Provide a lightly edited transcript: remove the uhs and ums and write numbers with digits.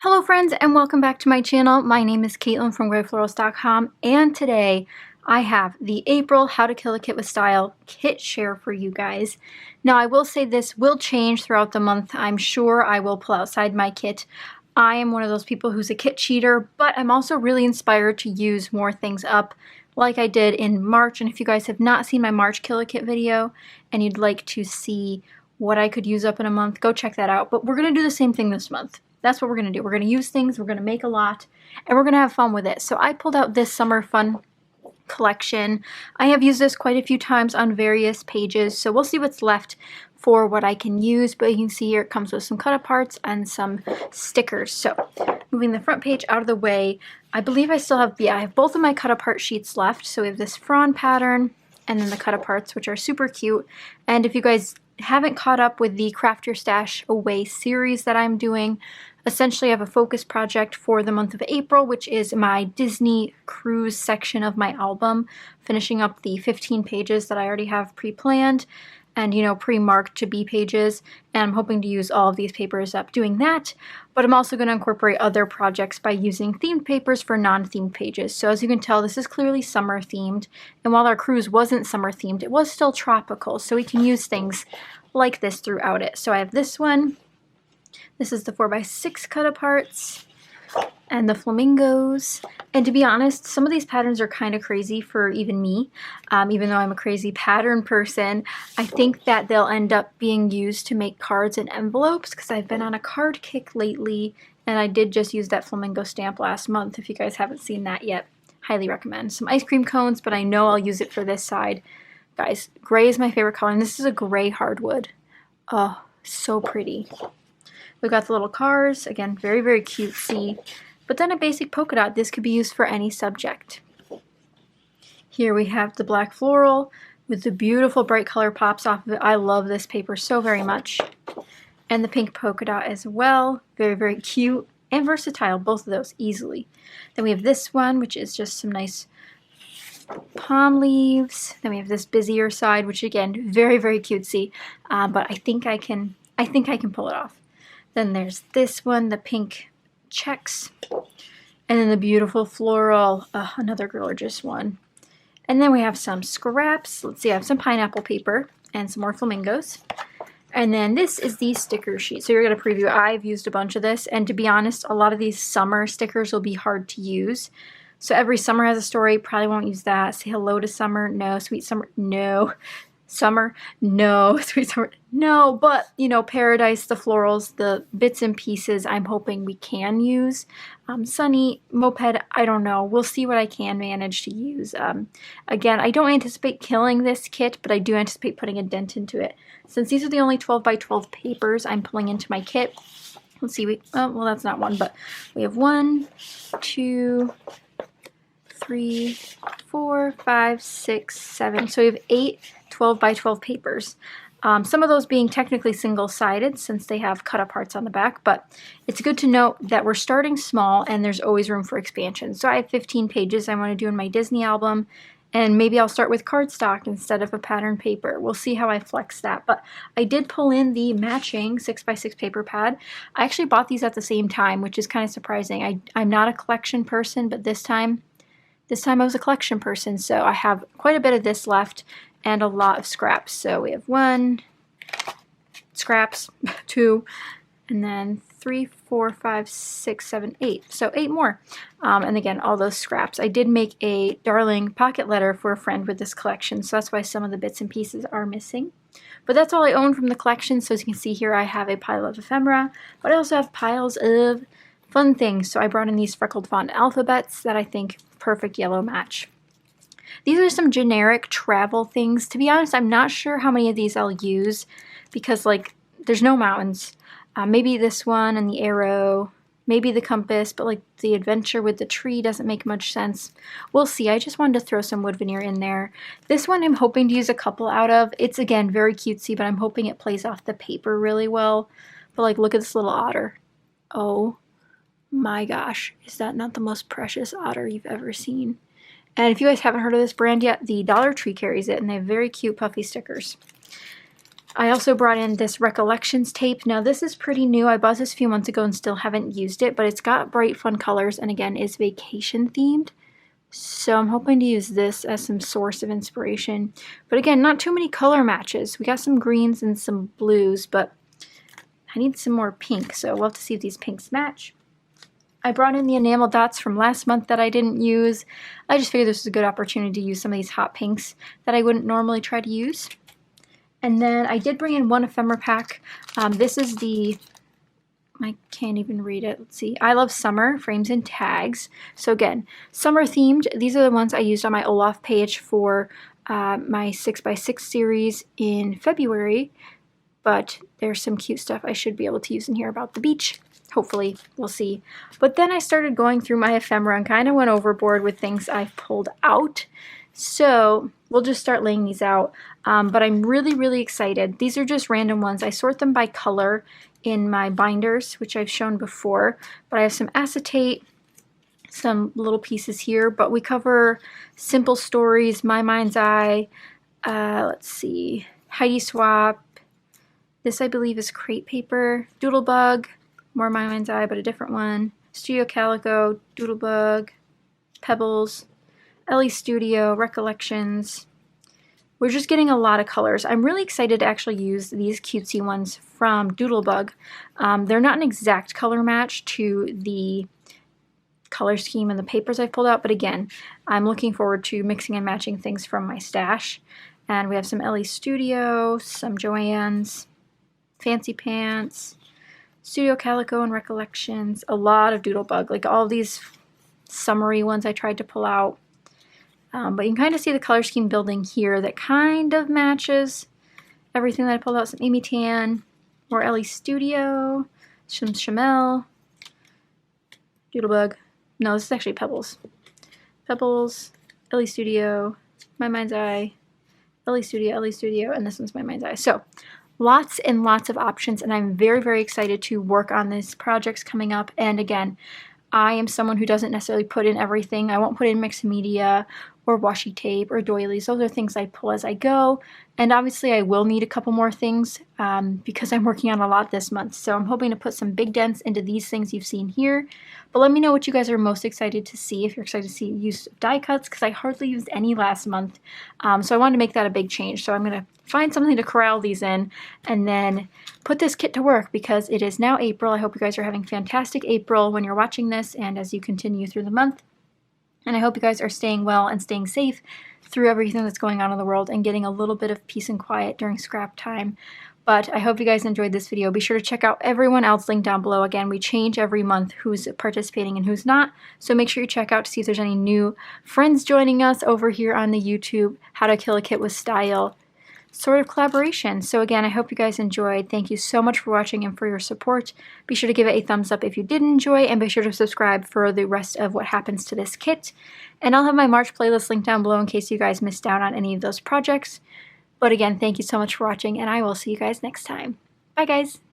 Hello friends and welcome back to my channel. My name is Katelyn from Florals.com and today I have the April How to Kill a Kit with Style kit share for you guys. Now I will say this will change throughout the month. I'm sure I will pull outside my kit. I am one of those people who's a kit cheater, but I'm also really inspired to use more things up like I did in March. And if you guys have not seen my March Kill a Kit video and you'd like to see what I could use up in a month, go check that out. But we're going to do the same thing this month. That's what we're going to do. We're going to use things, we're going to make a lot, and we're going to have fun with it. So I pulled out this summer fun collection. I have used this quite a few times on various pages, so we'll see what's left for what I can use. But you can see here it comes with some cut aparts and some stickers. So moving the front page out of the way, I believe I still have, I have both of my cut apart sheets left. So we have this frond pattern and then the cut aparts, which are super cute. And if you guys haven't caught up with the Craft Your Stash Away series that I'm doing, essentially I have a focus project for the month of April, which is my Disney cruise section of my album, finishing up the 15 pages that I already have pre-planned and, you know, pre-marked to be pages, and I'm hoping to use all of these papers up doing that. But I'm also going to incorporate other projects by using themed papers for non-themed pages. So as you can tell, this is clearly summer themed, and while our cruise wasn't summer themed, it was still tropical, so we can use things like this throughout it. So I have this one. This is the 4x6 cut aparts and the flamingos. And to be honest, some of these patterns are kind of crazy for even me. Even though I'm a crazy pattern person, I think that they'll end up being used to make cards and envelopes because I've been on a card kick lately, and I did just use that flamingo stamp last month. If you guys haven't seen that yet, highly recommend. Some ice cream cones, but I know I'll use it for this side. Guys, gray is my favorite color, and this is a gray hardwood. Oh, so pretty. We've got the little cars, again, very, very cutesy. But then a basic polka dot. This could be used for any subject. Here we have the black floral with the beautiful bright color pops off of it. I love this paper so very much. And the pink polka dot as well. Very, very cute and versatile, both of those easily. Then we have this one, which is just some nice palm leaves. Then we have this busier side, which again, very, very cutesy. But I think I can pull it off. Then there's this one, the pink checks, and then the beautiful floral, another gorgeous one. And then we have some scraps. Let's see, I have some pineapple paper and some more flamingos. And then this is the sticker sheet. So you're going to preview. I've used a bunch of this, and to be honest, a lot of these summer stickers will be hard to use. So every summer has a story. Probably won't use that. Say hello to summer. No. Sweet summer. No. Summer, no. Sweet summer, no. But, you know, paradise, the florals, the bits and pieces I'm hoping we can use. Sunny, moped, I don't know. We'll see what I can manage to use. Again, I don't anticipate killing this kit, but I do anticipate putting a dent into it. Since these are the only 12 by 12 papers I'm pulling into my kit, let's see. Well, that's not one, but we have 1, 2, 3, 4, 5, 6, 7. So we have 8 12 by 12 papers. Some of those being technically single-sided since they have cut aparts on the back, but it's good to note that we're starting small and there's always room for expansion. So I have 15 pages I want to do in my Disney album, and maybe I'll start with cardstock instead of a pattern paper. We'll see how I flex that. But I did pull in the matching 6x6 paper pad. I actually bought these at the same time, which is kind of surprising. I'm not a collection person, but this time I was a collection person, so I have quite a bit of this left and a lot of scraps. So we have 1, scraps, 2, and then 3, 4, 5, 6, 7, 8. So 8 more. And again, all those scraps. I did make a darling pocket letter for a friend with this collection, so that's why some of the bits and pieces are missing. But that's all I own from the collection. So as you can see here, I have a pile of ephemera, but I also have piles of fun things. So I brought in these freckled font alphabets that I think perfect yellow match. These are some generic travel things. To be honest, I'm not sure how many of these I'll use because, like, there's no mountains. Maybe this one and the arrow, maybe the compass, but, like, the adventure with the tree doesn't make much sense. We'll see. I just wanted to throw some wood veneer in there. This one I'm hoping to use a couple out of. It's, again, very cutesy, but I'm hoping it plays off the paper really well. But, like, look at this little otter. Oh my gosh. Is that not the most precious otter you've ever seen? And if you guys haven't heard of this brand yet, the Dollar Tree carries it, and they have very cute puffy stickers. I also brought in this Recollections tape. Now this is pretty new. I bought this a few months ago and still haven't used it, but it's got bright fun colors and again is vacation themed. So I'm hoping to use this as some source of inspiration. But again, not too many color matches. We got some greens and some blues, but I need some more pink, so we'll have to see if these pinks match. I brought in the enamel dots from last month that I didn't use. I just figured this was a good opportunity to use some of these hot pinks that I wouldn't normally try to use. And then I did bring in one ephemera pack. This is the, I can't even read it. Let's see. I Love Summer Frames and Tags. So again, summer themed. These are the ones I used on my Olaf page for my 6x6 series in February. But there's some cute stuff I should be able to use in here about the beach. Hopefully, we'll see. But then I started going through my ephemera and kind of went overboard with things I've pulled out. So we'll just start laying these out. But I'm really excited. These are just random ones. I sort them by color in my binders, which I've shown before. But I have some acetate, some little pieces here. But we cover Simple Stories, My Mind's Eye, let's see, Heidi Swap. This I believe is crepe paper, Doodlebug, more My Mind's Eye, but a different one. Studio Calico, Doodlebug, Pebbles, Ellie Studio, Recollections. We're just getting a lot of colors. I'm really excited to actually use these cutesy ones from Doodlebug. They're not an exact color match to the color scheme and the papers I've pulled out, but again, I'm looking forward to mixing and matching things from my stash. And we have some Ellie Studio, some Joann's, Fancy Pants, Studio Calico and Recollections, a lot of Doodlebug, like all these summery ones I tried to pull out. But you can kind of see the color scheme building here that kind of matches everything that I pulled out. Some Amy Tan, more Ellie Studio, some Chamel, Doodlebug. No, this is actually Pebbles. Pebbles, Ellie Studio, My Mind's Eye, Ellie Studio, and this one's My Mind's Eye. So lots and lots of options, and I'm very excited to work on these projects coming up. And again, I am someone who doesn't necessarily put in everything. I won't put in mixed media or washi tape or doilies. Those are things I pull as I go. And obviously I will need a couple more things because I'm working on a lot this month. So I'm hoping to put some big dents into these things you've seen here. But let me know what you guys are most excited to see. If you're excited to see use of die cuts, because I hardly used any last month. So I wanted to make that a big change. So I'm going to find something to corral these in and then put this kit to work because it is now April. I hope you guys are having fantastic April when you're watching this and as you continue through the month. And I hope you guys are staying well and staying safe through everything that's going on in the world and getting a little bit of peace and quiet during scrap time. But I hope you guys enjoyed this video. Be sure to check out everyone else linked down below. Again, we change every month who's participating and who's not. So make sure you check out to see if there's any new friends joining us over here on the YouTube How to Kill a Kit with Style sort of collaboration. So again, I hope you guys enjoyed. Thank you so much for watching and for your support. Be sure to give it a thumbs up if you did enjoy, and be sure to subscribe for the rest of what happens to this kit. And I'll have my March playlist linked down below in case you guys missed out on any of those projects. But again, thank you so much for watching, and I will see you guys next time. Bye guys!